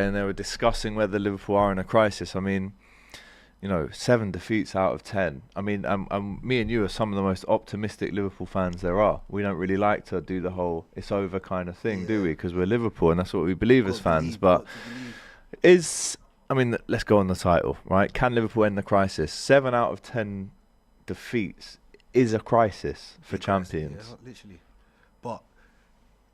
And they were discussing whether Liverpool are in a crisis. I mean, 7 defeats out of 10. I mean, me and you are some of the most optimistic Liverpool fans there are. We don't really like to do the whole "it's over" kind of thing, do we? Because we're Liverpool, and that's what we believe as fans. But let's go on the title, right? Can Liverpool end the crisis? 7 out of 10 defeats is a crisis for champions. Yeah, literally. But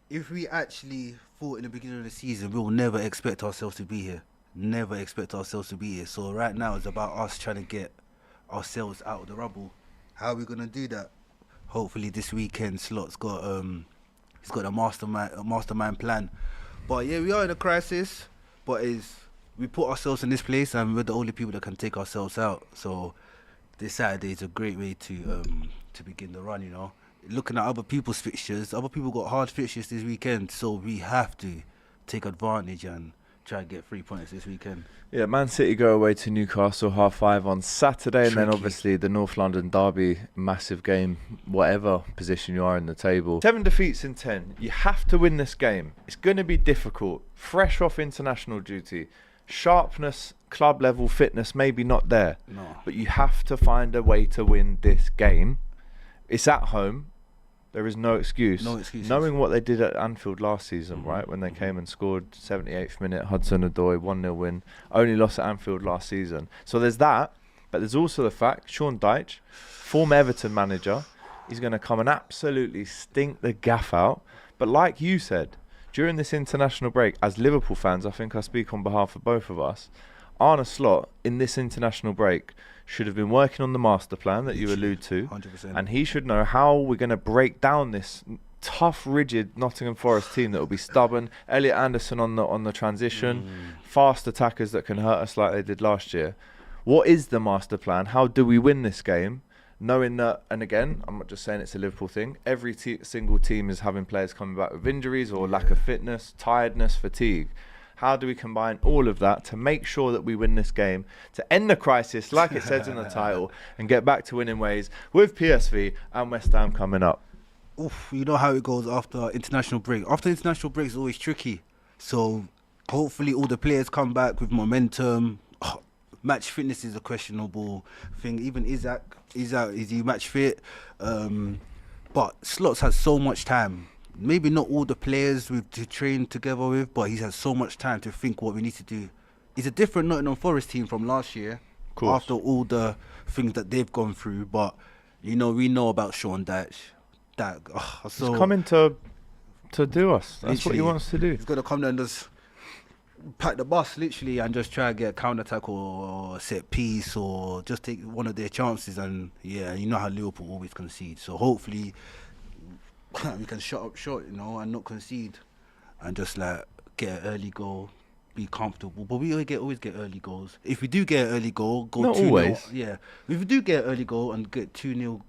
if we actually thought in the beginning of the season, we will never expect ourselves to be here. Never expect ourselves to be here. So right now it's about us trying to get ourselves out of the rubble. How are we gonna do that? Hopefully this weekend Slot's got he's got a mastermind plan. But yeah, we are in a crisis, but we put ourselves in this place and we're the only people that can take ourselves out. So this Saturday is a great way to begin the run, Looking at other people's fixtures, other people got hard fixtures this weekend, so we have to take advantage and try and get 3 points this weekend. Yeah, Man City go away to Newcastle 5:30 on Saturday, and then obviously the North London derby, massive game, whatever position you are in the table. 7 defeats in 10. You have to win this game. It's going to be difficult. Fresh off international duty, sharpness, club level fitness, maybe not there. No. But you have to find a way to win this game. It's at home. There is no excuse. No excuses. Knowing what they did at Anfield last season, right, when they came and scored 78th minute, Hudson-Odoi, 1-0 win, only lost at Anfield last season. So there's that, but there's also the fact, Sean Dyche, former Everton manager, he's going to come and absolutely stink the gaff out. But like you said, during this international break, as Liverpool fans, I think I speak on behalf of both of us, Arne Slot, in this international break, should have been working on the master plan that you allude to. 100%. And he should know how we're going to break down this tough, rigid Nottingham Forest team that will be stubborn. Elliot Anderson on the transition, fast attackers that can hurt us like they did last year. What is the master plan? How do we win this game? Knowing that, and again, I'm not just saying it's a Liverpool thing, every single team is having players coming back with injuries or lack of fitness, tiredness, fatigue. How do we combine all of that to make sure that we win this game, to end the crisis, like it says in the title, and get back to winning ways with PSV and West Ham coming up? Oof, you know how it goes after international break. After international break is always tricky. So hopefully all the players come back with momentum. Match fitness is a questionable thing. Even Isak, is he match fit? But Slots has so much time. Maybe not all the players to train together with, but he's had so much time to think what we need to do. It's a different Nottingham Forest team from last year, after all the things that they've gone through. But we know about Sean Dyche. He's coming to do us. That's what he wants to do. He's got to come there and just pack the bus, literally, and just try and get a counter-attack or set piece or just take one of their chances. And yeah, you know how Liverpool always concede. So hopefully we can shut up short, and not concede, and just get an early goal, be comfortable. But we always get early goals. If we do get an early goal, go 2-0. Not always. Yeah. If we do get an early goal and get 2-0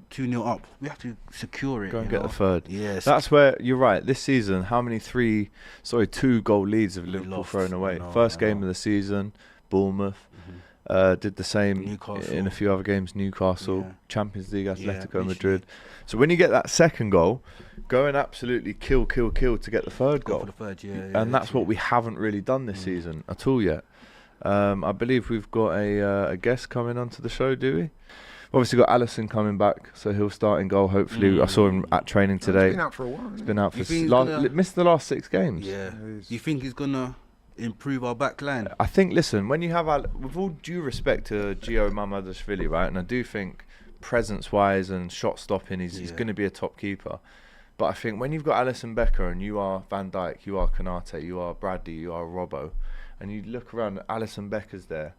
up, we have to secure it. Go and get the third. Yes. That's where you're right. This season, how many 2 goal leads have Liverpool thrown away? First game of the season, Bournemouth. Did the same Newcastle. In a few other games, Newcastle, Champions League, Atletico Madrid. So when you get that second goal, go and absolutely kill to get the third goal. For the third, and that's what we haven't really done this season at all yet. I believe we've got a guest coming onto the show, do we? We've obviously got Alisson coming back, so he'll start in goal, hopefully. I saw him at training today. He's been out for a while. He's been out for missed the last 6 games. Yeah. You think he's going to improve our back line? I think, listen, when you have, with all due respect to Gio Mamadashvili, right, and I do think presence-wise and shot-stopping, he's going to be a top keeper. But I think when you've got Alisson Becker and you are Van Dijk, you are Konate, you are Bradley, you are Robbo, and you look around, Alisson Becker's there,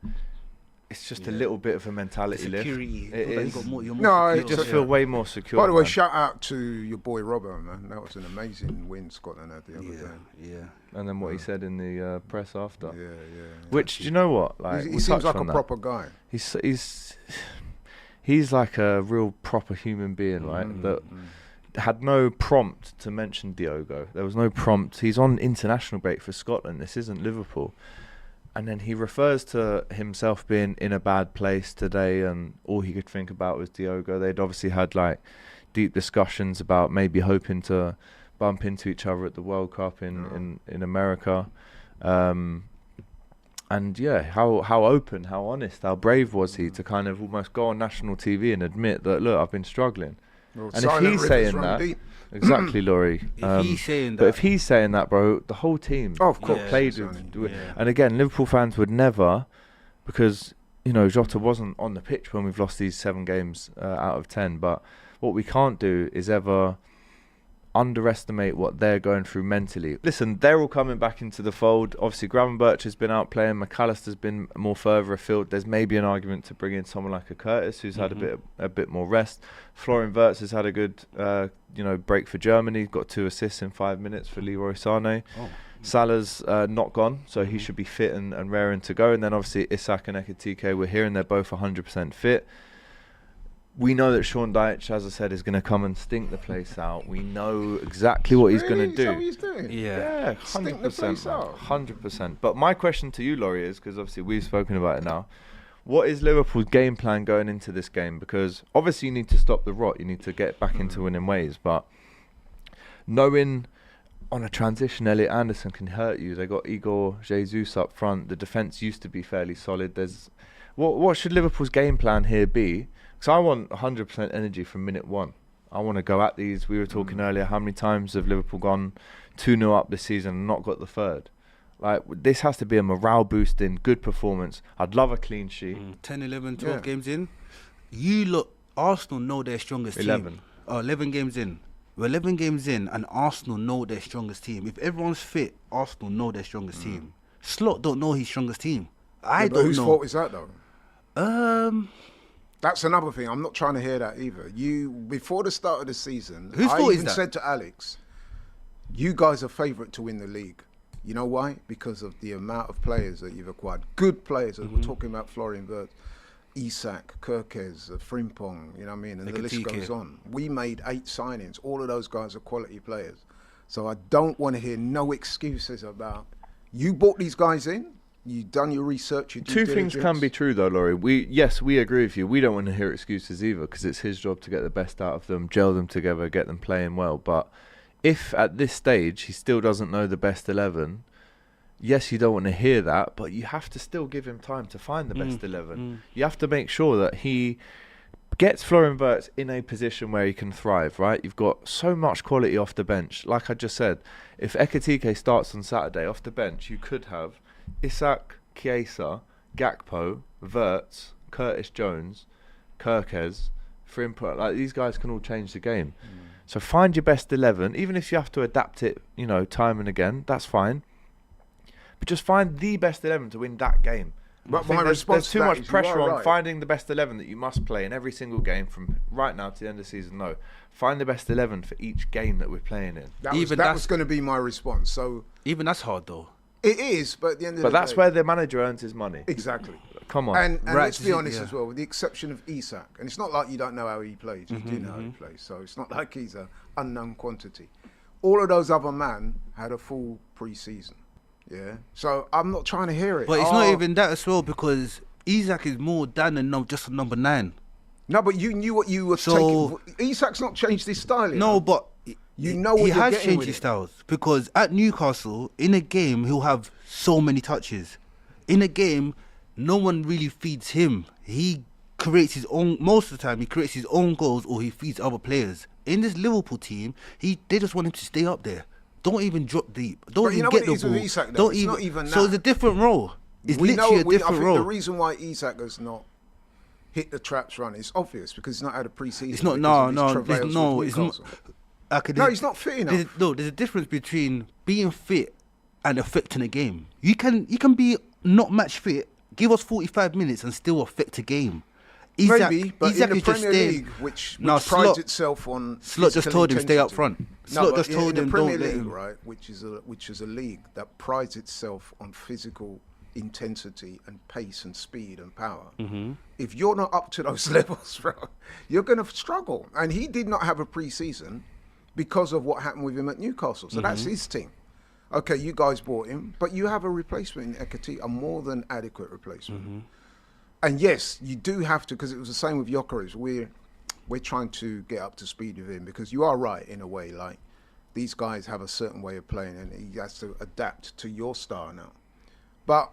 it's just a little bit of a mentality lift. Security. It is. You just feel way more secure. By the way, shout out to your boy Robbo, man. That was an amazing win Scotland had the other day. Yeah. And then what he said in the press after. Yeah. Which, do you know what? He seems like a proper guy. He's like a real proper human being, right? That had no prompt to mention Diogo. There was no prompt. He's on international break for Scotland. This isn't Liverpool. And then he refers to himself being in a bad place today, and all he could think about was Diogo. They'd obviously had deep discussions about maybe hoping to bump into each other at the World Cup in America. And yeah, how open, how honest, how brave was he to kind of almost go on national TV and admit that, look, I've been struggling. Well, And if silent he's rivers saying run that, deep. exactly, Laurie. If he's saying But that, if he's saying that, bro, the whole team Oh, of course. played Yeah. with. And again, Liverpool fans would never, because Jota wasn't on the pitch when we've lost these 7 games out of 10. But what we can't do is ever underestimate what they're going through mentally. Listen, they're all coming back into the fold. Obviously, Gravenberch has been out playing. McAllister's been more further afield. There's maybe an argument to bring in someone like a Curtis, who's had a bit more rest. Florian Wirtz has had a good break for Germany. Got 2 assists in 5 minutes for Leroy Sané. Salah's not gone, so he should be fit and raring to go. And then obviously Isak and Ekitike, we're hearing they're both 100% fit. We know that Sean Dyche, as I said, is going to come and stink the place out. We know exactly what he's going to do. Is that what he's doing? Yeah, Stink the place 100%. out. 100%. But my question to you, Laurie, is, because obviously we've spoken about it now, what is Liverpool's game plan going into this game? Because obviously you need to stop the rot. You need to get back into winning ways. But knowing on a transition, Elliot Anderson can hurt you. They got Igor Jesus up front. The defence used to be fairly solid. What should Liverpool's game plan here be? Because I want 100% energy from minute 1. I want to go at these. We were talking earlier, how many times have Liverpool gone 2-0 up this season and not got the third? Like, this has to be a morale boosting, good performance. I'd love a clean sheet. 10, 11, 12 games in, you look, Arsenal know their strongest 11. team. 11 games in. We're 11 games in and Arsenal know their strongest team. If everyone's fit, Arsenal know their strongest team. Slot don't know his strongest team. I But don't whose know. fault is that, though? That's another thing. I'm not trying to hear that either. Before the start of the season, Whose I fault is even that? said to Alex, you guys are favourite to win the league. You know why? Because of the amount of players that you've acquired. Good players. We're talking about Florian Wirtz, Isak, Kirkes, Frimpong, you know what I mean? And the list Ekitike. goes on. We made 8 signings. All of those guys are quality players. So I don't want to hear no excuses about, you brought these guys in, you've done your research, your due Two things diligence. can be true, though, Laurie. We agree with you. We don't want to hear excuses either, because it's his job to get the best out of them, gel them together, get them playing well. But if at this stage he still doesn't know the best 11, yes, you don't want to hear that, but you have to still give him time to find the best 11. You have to make sure that he gets Florian Wirtz in a position where he can thrive, right? You've got so much quality off the bench. Like I just said, if Ekitike starts on Saturday off the bench, you could have Isak, Chiesa, Gakpo, Wirtz, Curtis Jones, Kirkes, Frimpong. Like, these guys can all change the game. So find your best 11, even if you have to adapt it, time and again, that's fine. But just find the best 11 to win that game. But I think my there's response to too that much is you pressure are on right. finding the best 11 that you must play in every single game from right now to the end of the season. No, find the best 11 for each game that we're playing in. That Even was that's- going to be my response. So Even that's hard though. it is, but at the end of But the that's day, where the manager earns his money. exactly. Come on. And Right, let's be honest yeah. as well, with the exception of Isak, and it's not like you don't know how he plays. You do know how he plays, so it's not like he's an unknown quantity. All of those other men had a full pre-season. Yeah, so I'm not trying to hear it. But it's not even that as well, because Isak is more than just a number 9. No, but you knew what you were So- taking. Isak's not changed his style. No, but You know what he you're has getting changed with his it. styles, because at Newcastle in a game he'll have so many touches. In a game, no one really feeds him. He creates his own. Most of the time, he creates his own goals or he feeds other players. In this Liverpool team, they just want him to stay up there. Don't even drop deep. Don't But you even know get what the it is with ball. Isak, though? Don't It's even. not even So that. it's a different role. It's We literally know. a I different think role. the reason why Isak has not hit the traps run is obvious because he's not had a pre-season. It's not. because No, of his no, travails there's no. with It's not. Newcastle. Okay, No, he's not fit enough. There's a difference between being fit and affecting a game. You can be not match fit, give us 45 minutes and still affect a game. Maybe, but Isak in the is just Premier staying. League, which No, prides Slot- itself on Slot just physical told him stay up intensity. front. No, Slot but just told in him the Premier don't let League, him. right, which is a league that prides itself on physical intensity and pace and speed and power. Mm-hmm. If you're not up to those levels, bro, you're going to struggle. And he did not have a pre-season because of what happened with him at Newcastle. So that's his team. Okay, you guys bought him, but you have a replacement in Ekitike, a more than adequate replacement. And yes, you do have to, because it was the same with Gyökeres. We're trying to get up to speed with him because you are right in a way. Like, these guys have a certain way of playing and he has to adapt to your style now. But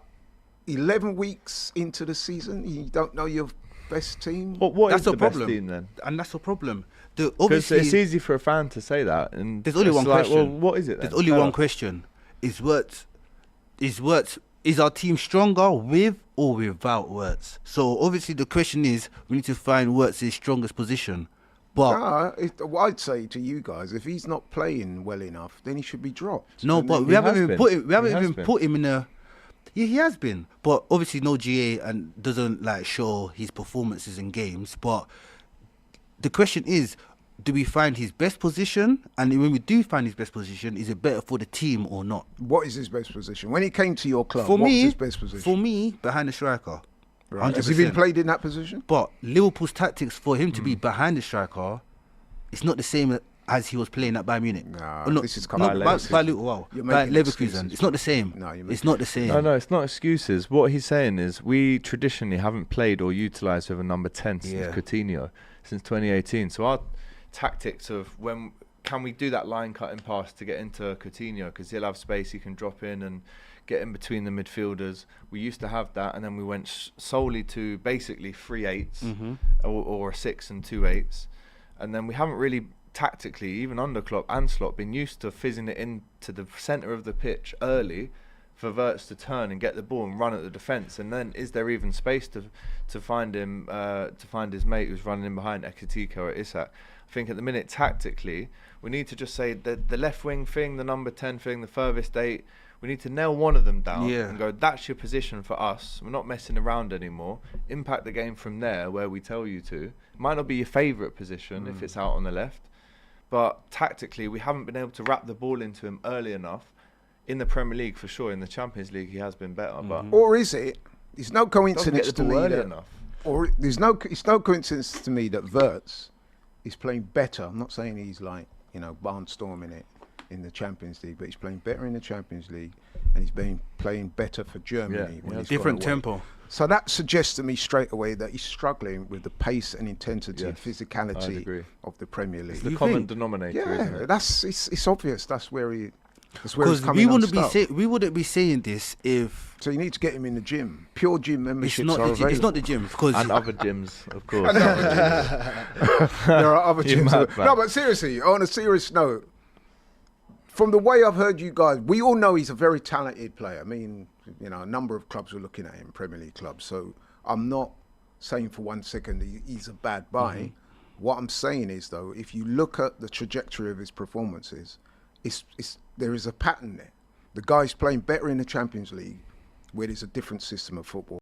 11 weeks into the season, you don't know your best team. What That's is the the problem. best team then? And that's the problem. Because Obviously, it's easy for a fan to say that, and there's only it's one like, question. Well, what is it then? There's only Tell one us. question. Is our team stronger with or without Wirtz? So obviously the question is, we need to find Wirtz's strongest position. But What I'd say to you guys, if he's not playing well enough, then he should be dropped. no, And but then- we haven't has even been. put him. We haven't He has even been. put him in a. Yeah, he has been, but obviously no GA and doesn't like show his performances in games. But the question is, do we find his best position? And when we do find his best position, is it better for the team or not? What is his best position? When he came to your club, For what was me, his best position? for me, behind the striker. Right. Has he been 100%. played in that position? But Liverpool's tactics for him to be behind the striker, it's not the same as he was playing at Bayern Munich. Nah, Or not, this is not coming by, Leverkusen. by Lu- wow, You're by making Leverkusen. excuses. It's not the same. No, you're It's making not the same. No, it's not excuses. What he's saying is we traditionally haven't played or utilised with a number 10 since Yeah. Coutinho, since 2018. So our tactics of when can we do that line cutting pass to get into Coutinho, because he'll have space, he can drop in and get in between the midfielders. We used to have that, and then we went solely to basically 3/8s or a 6 and 2/8s, and then we haven't really tactically, even under Klopp and Slot, been used to fizzing it into the centre of the pitch early for Wirtz to turn and get the ball and run at the defence. And then is there even space to find him, to find his mate who's running in behind Ekitike or Isak? I think at the minute tactically we need to just say the left wing thing, the number 10 thing, the furthest 8, we need to nail one of them down and go, that's your position for us. We're not messing around anymore. Impact the game from there where we tell you to. It might not be your favourite position if it's out on the left, but tactically we haven't been able to wrap the ball into him early enough. In the Premier League for sure, in the Champions League he has been better, but Or is it? It's no doesn't coincidence get the to ball me early that, enough. or it's no coincidence to me that Wirtz is playing better. I'm not saying he's like, barnstorming it in the Champions League, but he's playing better in the Champions League, and he's been playing better for Germany. When he's Different gone away. tempo. So that suggests to me straight away that he's struggling with the pace and intensity and Yes, I'd physicality agree. of the Premier It's League. the You common think? denominator, isn't Yeah, it? it's obvious. That's where he's Because coming unstuck. we wouldn't be saying this if So you need to get him in the gym. Pure gym it's memberships not are the, available. it's not the gym. Because And other gyms, of course. There are other You're gyms. mad, man. No, but seriously, on a serious note, from the way I've heard you guys, we all know he's a very talented player. I mean, a number of clubs were looking at him, Premier League clubs. So I'm not saying for 1 second that he's a bad buy. What I'm saying is, though, if you look at the trajectory of his performances, there is a pattern there. The guy's playing better in the Champions League, where there's a different system of football.